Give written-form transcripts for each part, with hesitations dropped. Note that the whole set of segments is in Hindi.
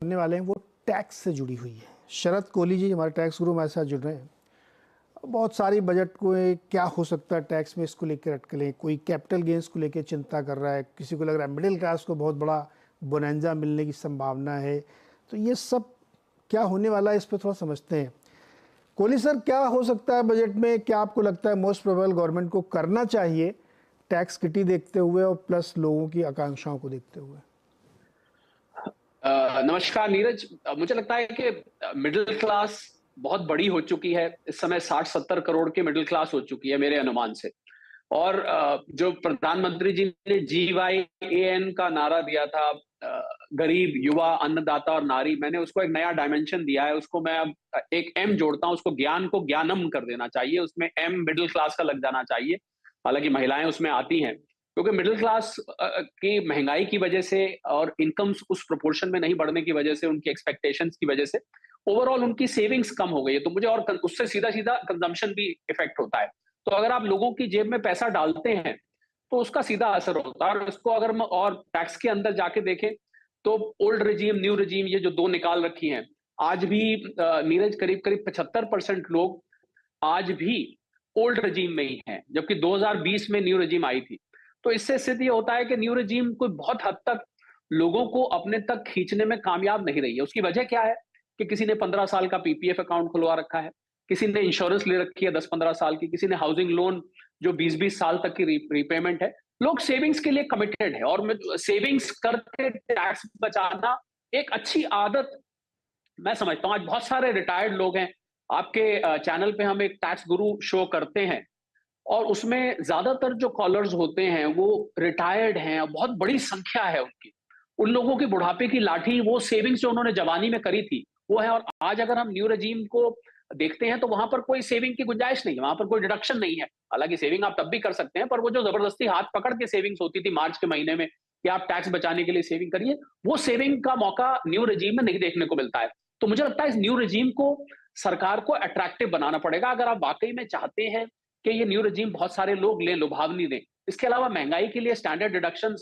करने वाले हैं वो टैक्स से जुड़ी हुई है। शरद कोहली जी हमारे टैक्स गुरु हमारे साथ जुड़ रहे हैं। बहुत सारी बजट को क्या हो सकता है टैक्स में, इसको लेकर अटकलें, कोई कैपिटल गेंस को लेकर चिंता कर रहा है, किसी को लग रहा है मिडिल क्लास को बहुत बड़ा बोनंजा मिलने की संभावना है। तो ये सब क्या होने वाला है, इस पर थोड़ा समझते हैं। कोहली सर, क्या हो सकता है बजट में? क्या आपको लगता है मोस्ट प्रोबेबल गवर्नमेंट को करना चाहिए टैक्स किटी देखते हुए और प्लस लोगों की आकांक्षाओं को देखते हुए? नमस्कार नीरज। मुझे लगता है कि मिडिल क्लास बहुत बड़ी हो चुकी है। इस समय 60-70 करोड़ की मिडिल क्लास हो चुकी है मेरे अनुमान से। और जो प्रधानमंत्री जी ने GYAN का नारा दिया था, गरीब, युवा, अन्नदाता और नारी, मैंने उसको एक नया डायमेंशन दिया है। उसको मैं अब एक M जोड़ता हूं। उसको ज्ञान को ज्ञानम कर देना चाहिए। उसमें M मिडिल क्लास का लग जाना चाहिए। हालांकि महिलाएं उसमें आती हैं, क्योंकि मिडिल क्लास की महंगाई की वजह से और इनकम्स उस प्रोपोर्शन में नहीं बढ़ने की वजह से, उनकी एक्सपेक्टेशंस की वजह से ओवरऑल उनकी सेविंग्स कम हो गई है। तो मुझे और उससे सीधा सीधा कंजम्पशन भी इफेक्ट होता है। तो अगर आप लोगों की जेब में पैसा डालते हैं तो उसका सीधा असर होता है। और इसको अगर हम और टैक्स के अंदर जाके देखें तो ओल्ड रिजीम, न्यू रिजीम, ये जो दो निकाल रखी हैं, आज भी नीरज करीब करीब 75% लोग आज भी ओल्ड रजीम में ही है, जबकि 2020 में न्यू रजीम आई थी। तो इससे सिद्ध ये होता है कि न्यू रजीम कोई बहुत हद तक लोगों को अपने तक खींचने में कामयाब नहीं रही है। उसकी वजह क्या है कि किसी ने 15 साल का PPF अकाउंट खुलवा रखा है, किसी ने इंश्योरेंस ले रखी है 10-15 साल की, किसी ने हाउसिंग लोन जो 20-20 साल तक की रिपेमेंट है। लोग सेविंग्स के लिए कमिटेड है, और सेविंग्स करके टैक्स बचाना एक अच्छी आदत मैं समझता हूं। आज बहुत सारे रिटायर्ड लोग हैं। आपके चैनल पे हम एक टैक्स गुरु शो करते हैं, और उसमें ज्यादातर जो कॉलर्स होते हैं वो रिटायर्ड हैं, और बहुत बड़ी संख्या है उनकी। उन लोगों की बुढ़ापे की लाठी वो सेविंग्स जो उन्होंने जवानी में करी थी वो है। और आज अगर हम न्यू रजीम को देखते हैं तो वहां पर कोई सेविंग की गुंजाइश नहीं है, वहां पर कोई डिडक्शन नहीं है। हालांकि सेविंग आप तब भी कर सकते हैं, पर वो जो जबरदस्ती हाथ पकड़ के सेविंग्स होती थी मार्च के महीने में कि आप टैक्स बचाने के लिए सेविंग करिए, वो सेविंग का मौका न्यू रजीम में नहीं देखने को मिलता है। तो मुझे लगता है इस न्यू रजीम को सरकार को अट्रैक्टिव बनाना पड़ेगा, अगर आप वाकई में चाहते हैं कि ये न्यू रजीम बहुत सारे लोग लें, लुभावनी दें। इसके अलावा महंगाई के लिए स्टैंडर्ड डिडक्शन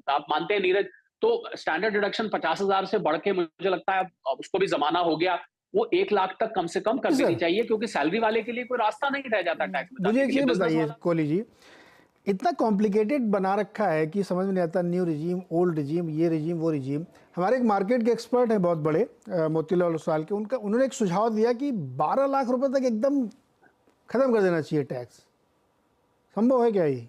आप मानते हैं नीरज, तो स्टैंडर्ड डिडक्शन 50,000 से बढ़ के मुझे लगता है अब उसको भी जमाना हो गया, वो 1 लाख तक कम से कम कर देनी सर, चाहिए, क्योंकि सैलरी वाले के लिए कोई रास्ता नहीं रह जाता टैक्स मुझे बचाने एक के लिए। चीज़ बिजनेस बताइए वाला कोहली जी, इतना कॉम्प्लिकेटेड बना रखा है कि समझ में नहीं आता। न्यू रिजीम, ओल्ड रिजीम, ये रिजीम, वो रिजीम। हमारे एक मार्केट के एक्सपर्ट हैं बहुत बड़े, मोतीलाल ओसवाल के, उन्होंने एक सुझाव दिया कि 12 लाख रुपए तक एकदम खत्म कर देना चाहिए टैक्स। संभव है क्या ये?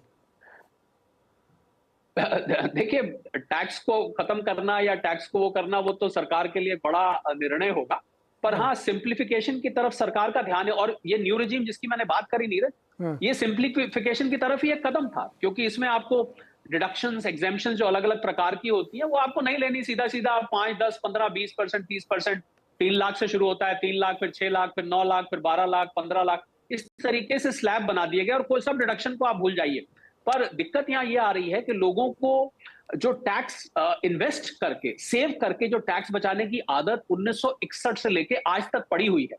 देखिए, टैक्स को खत्म करना या टैक्स को वो करना, वो तो सरकार के लिए बड़ा निर्णय होगा। पर हाँ, हाँ, सिंप्लीफिकेशन की तरफ सरकार का ध्यान है। और ये न्यू रिजीम जिसकी मैंने बात करी नीरज, हाँ। ये सिंप्लीफिकेशन की तरफ ही एक कदम था, क्योंकि इसमें आपको डिडक्शंस, एग्जेम्पशन जो अलग अलग प्रकार की होती है वो आपको नहीं लेनी। सीधा सीधा आप 5, 10, 15, 20%, 30%, 3 लाख से शुरू होता है, 3 लाख, फिर 6 लाख, फिर 9 लाख, फिर 12 लाख, 15 लाख, इस तरीके से स्लैब बना दिए गए, और कोई सब डिडक्शन को आप भूल जाइए। पर दिक्कत यहां ये आ रही है कि लोगों को जो टैक्स इन्वेस्ट करके, सेव करके जो टैक्स बचाने की आदत 1961 से लेके आज तक पड़ी हुई है,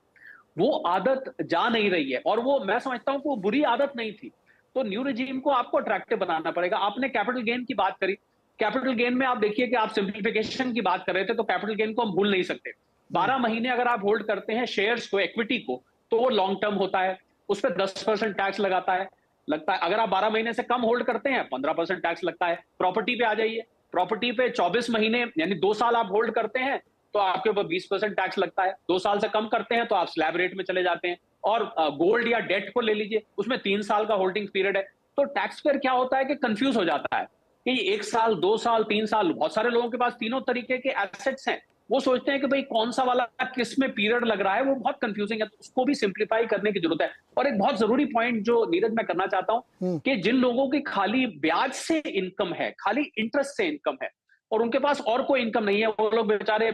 वो आदत जा नहीं रही है। और वो मैं समझता हूं कि वो बुरी आदत नहीं थी। तो न्यू रिजीम को आपको अट्रैक्टिव बनाना पड़ेगा। आपने कैपिटल गेन की बात करी। कैपिटल गेन में आप देखिए कि आप सिंप्लीफिकेशन की बात कर रहे थे, तो कैपिटल गेन को हम भूल नहीं सकते। 12 महीने अगर आप होल्ड करते हैं शेयर्स को, इक्विटी को, तो वो लॉन्ग टर्म होता है, उस पर 10% टैक्स लगता है। अगर आप 12 महीने से कम होल्ड करते हैं 15% टैक्स लगता है। प्रॉपर्टी पे आ जाइए, प्रॉपर्टी पे 24 महीने यानी 2 साल आप होल्ड करते हैं तो आपके ऊपर 20% टैक्स लगता है। 2 साल से कम करते हैं तो आप स्लैब रेट में चले जाते हैं। और गोल्ड या डेट को ले लीजिए, उसमें 3 साल का होल्डिंग पीरियड है। तो टैक्स पेयर क्या होता है कि कंफ्यूज हो जाता है कि 1 साल, 2 साल, 3 साल, बहुत सारे लोगों के पास तीनों तरीके के एसेट्स हैं। वो सोचते हैं कि भाई कौन सा वाला किस में पीरियड लग रहा है, वो बहुत कंफ्यूजिंग है। तो उसको भी सिंप्लीफाई करने की जरूरत है। और एक बहुत जरूरी पॉइंट जो नीरज मैं करना चाहता हूं, कि जिन लोगों की खाली ब्याज से इनकम है, खाली इंटरेस्ट से इनकम है, और उनके पास और कोई इनकम नहीं है, वो लोग बेचारे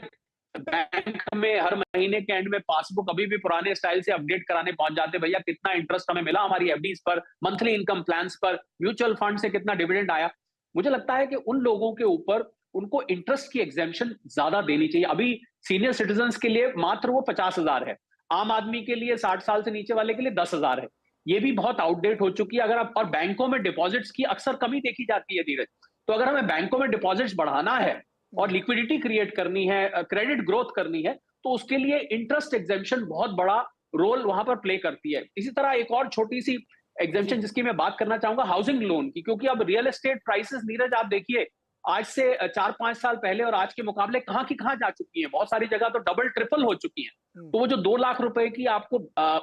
बैंक में हर महीने के एंड में पासबुक अभी भी पुराने स्टाइल से अपडेट कराने पहुंच जाते, भैया कितना इंटरेस्ट हमें मिला हमारी एफडीज पर, मंथली इनकम प्लान्स पर, म्यूचुअल फंड से कितना डिविडेंड आया। मुझे लगता है कि उन लोगों के ऊपर उनको इंटरेस्ट की एग्जेम्पशन ज्यादा देनी चाहिए। अभी सीनियर सिटीजन के लिए मात्र वो 50,000 है, आम आदमी के लिए 60 साल से नीचे वाले के लिए 10,000 है। ये भी बहुत आउटडेट हो चुकी है। अगर आप, और बैंकों में डिपॉजिट्स की अक्सर कमी देखी जाती है धीरज, तो अगर हमें बैंकों में डिपॉजिट्स बढ़ाना है और लिक्विडिटी क्रिएट करनी है, क्रेडिट ग्रोथ करनी है, तो उसके लिए इंटरेस्ट एग्जेम्पशन बहुत बड़ा रोल वहां पर प्ले करती है। इसी तरह एक और छोटी सी एग्जेम्पशन जिसकी मैं बात करना चाहूंगा, हाउसिंग लोन की, क्योंकि अब रियल एस्टेट प्राइसेस, नीरज आप देखिए, आज से 4-5 साल पहले और आज के मुकाबले कहां की कहां जा चुकी है, बहुत सारी जगह तो डबल ट्रिपल हो चुकी है। तो वो जो 2 लाख रुपए की आपको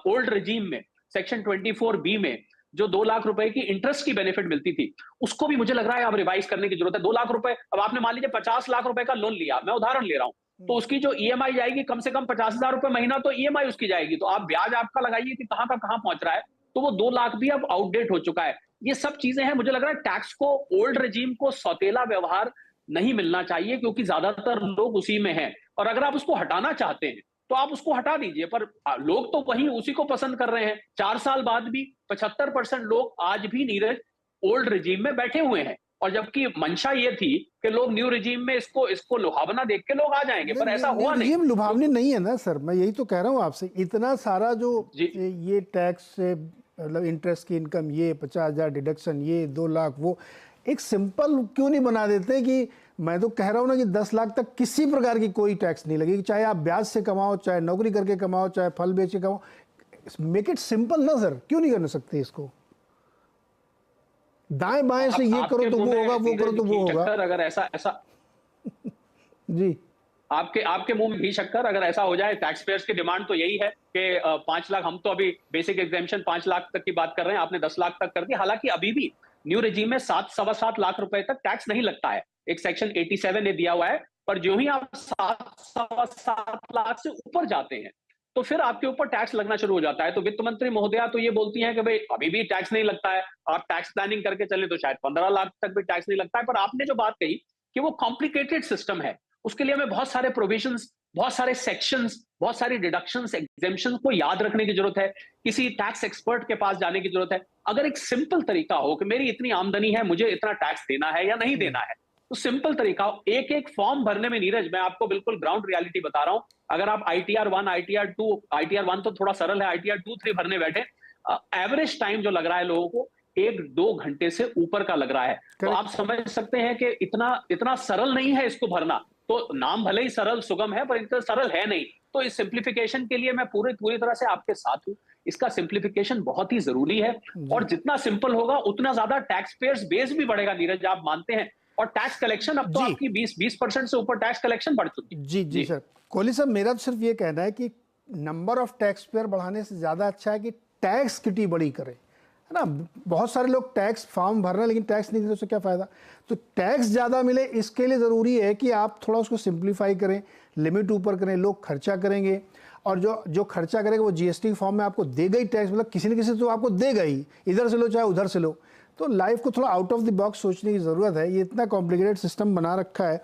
ओल्ड रिजीम में सेक्शन 24B में जो 2 लाख रुपए की इंटरेस्ट की बेनिफिट मिलती थी, उसको भी मुझे लग रहा है अब रिवाइज करने की जरूरत है। 2 लाख रुपए, अब आपने मान लीजिए 50 लाख रुपए का लोन लिया, मैं उदाहरण ले रहा हूं, तो उसकी जो ईएमआई जाएगी कम से कम 50,000 रुपए महीना, तो ईएमआई उसकी जाएगी, तो आप ब्याज आपका लगाइए कि कहां का कहां पहुंच रहा है, तो वो 2 लाख भी अब आउटडेट हो चुका है। ये सब चीजें हैं, मुझे लग रहा है टैक्स को, ओल्ड रेजीम को सौतेला व्यवहार नहीं मिलना चाहिए, क्योंकि ज्यादातर लोग उसी में हैं, और अगर आप उसको हटाना चाहते हैं तो आप उसको हटा दीजिए, पर लोग तो वही उसी को पसंद कर रहे हैं। 4 साल बाद भी 75% लोग आज भी नीरज ओल्ड रिजीम में बैठे हुए हैं, और जबकि मंशा ये थी कि लोग न्यू रिजीम में इसको लुभावना देख के लोग आ जाएंगे, पर ऐसा हुआ नहीं। रिजीम लुभावनी नहीं है ना सर, मैं यही तो कह रहा हूँ आपसे। इतना सारा जो ये टैक्स से, मतलब इंटरेस्ट की इनकम, ये 50,000 डिडक्शन, ये 2 लाख, वो एक सिंपल क्यों नहीं बना देते कि मैं तो कह रहा हूँ ना कि 10 लाख तक किसी प्रकार की कोई टैक्स नहीं लगेगी, चाहे आप ब्याज से कमाओ, चाहे नौकरी करके कमाओ, चाहे फल बेच के कमाओ। मेक इट सिंपल ना सर, क्यों नहीं कर सकते इसको? दाएं बाएं से ये करो तो वो होगा, वो करो तो वो होगा। अगर ऐसा जी, आपके मुंह में घी शक्कर, अगर ऐसा हो जाए, टैक्स पेयर्स की डिमांड तो यही है कि 5 लाख, हम तो अभी बेसिक एग्जेम्पशन 5 लाख तक की बात कर रहे हैं, आपने 10 लाख तक कर दी। हालांकि अभी भी न्यू रेजिम में 7-7.25 लाख रुपए तक टैक्स नहीं लगता है, एक सेक्शन 87 ने दिया हुआ है, पर जो ही आप 7-7.25 लाख से ऊपर जाते हैं तो फिर आपके ऊपर टैक्स लगना शुरू हो जाता है। तो वित्त मंत्री महोदया तो ये बोलती हैं कि भाई अभी भी टैक्स नहीं लगता है, आप टैक्स प्लानिंग करके चले तो शायद 15 लाख तक भी टैक्स नहीं लगता है। पर आपने जो बात कही कि वो कॉम्प्लिकेटेड सिस्टम है, उसके लिए हमें बहुत सारे प्रोविजंस, बहुत सारे सेक्शंस, बहुत सारी डिडक्शंस, एग्जेम्पशंस को याद रखने की जरूरत है, किसी टैक्स एक्सपर्ट के पास जाने की जरूरत है। अगर एक सिंपल तरीका हो कि मेरी इतनी आमदनी है, मुझे इतना टैक्स देना है या नहीं देना है, तो सिंपल तरीका हो। एक एक फॉर्म भरने में, नीरज मैं आपको बिल्कुल ग्राउंड रियलिटी बता रहा हूं, अगर आप ITR 1, ITR 2, ITR 1 तो थोड़ा सरल है, ITR 2, 3 भरने बैठे, एवरेज टाइम जो लग रहा है लोगों को 1-2 घंटे से ऊपर का लग रहा है। तो आप समझ सकते हैं कि इतना सरल नहीं है इसको भरना। तो नाम भले ही सरल सुगम है, पर इतना सरल है नहीं। तो इस सिंप्लीफिकेशन के लिए मैं पूरी तरह से आपके साथ हूं। इसका सिंप्लीफिकेशन बहुत ही जरूरी है, और जितना सिंपल होगा उतना ज्यादा टैक्स पेयर्स बेस भी बढ़ेगा, नीरज आप मानते हैं। और टैक्स कलेक्शन, अब तो आपकी 20% से ऊपर टैक्स कलेक्शन बढ़ चुकी है। जी सर। कोहली साहब, मेरा तो सिर्फ ये कहना है कि नंबर ऑफ टैक्स पेयर बढ़ाने से ज्यादा अच्छा है कि टैक्स किटी बड़ी करे, है ना। बहुत सारे लोग टैक्स फॉर्म भरना लेकिन टैक्स नहीं देते, उससे क्या फायदा। तो टैक्स ज़्यादा मिले, इसके लिए ज़रूरी है कि आप थोड़ा उसको सिंप्लीफाई करें, लिमिट ऊपर करें, लोग खर्चा करेंगे, और जो खर्चा करेगा वो GST फॉर्म में आपको देगा ही टैक्स, मतलब किसी न किसी तो आपको देगा ही, इधर से लो चाहे उधर से लो। तो लाइफ को थोड़ा आउट ऑफ द बॉक्स सोचने की ज़रूरत है। ये इतना कॉम्प्लिकेटेड सिस्टम बना रखा है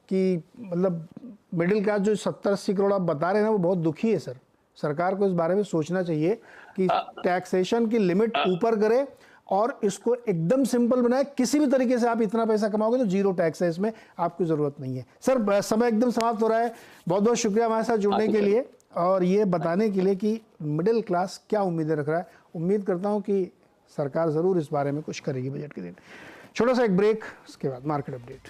कि मतलब मिडिल क्लास जो 70-80 करोड़ आप बता रहे हैं ना, वो बहुत दुखी है सर। सरकार को इस बारे में सोचना चाहिए कि टैक्सेशन की लिमिट ऊपर करे और इसको एकदम सिंपल बनाए। किसी भी तरीके से आप इतना पैसा कमाओगे तो 0 टैक्स है, इसमें आपकी ज़रूरत नहीं है। सर समय एकदम समाप्त हो रहा है, बहुत बहुत शुक्रिया हमारे साथ जुड़ने के लिए और ये बताने के लिए कि मिडिल क्लास क्या उम्मीदें रख रहा है। उम्मीद करता हूँ कि सरकार ज़रूर इस बारे में कुछ करेगी बजट के दिन। छोटा सा एक ब्रेक, उसके बाद मार्केट अपडेट।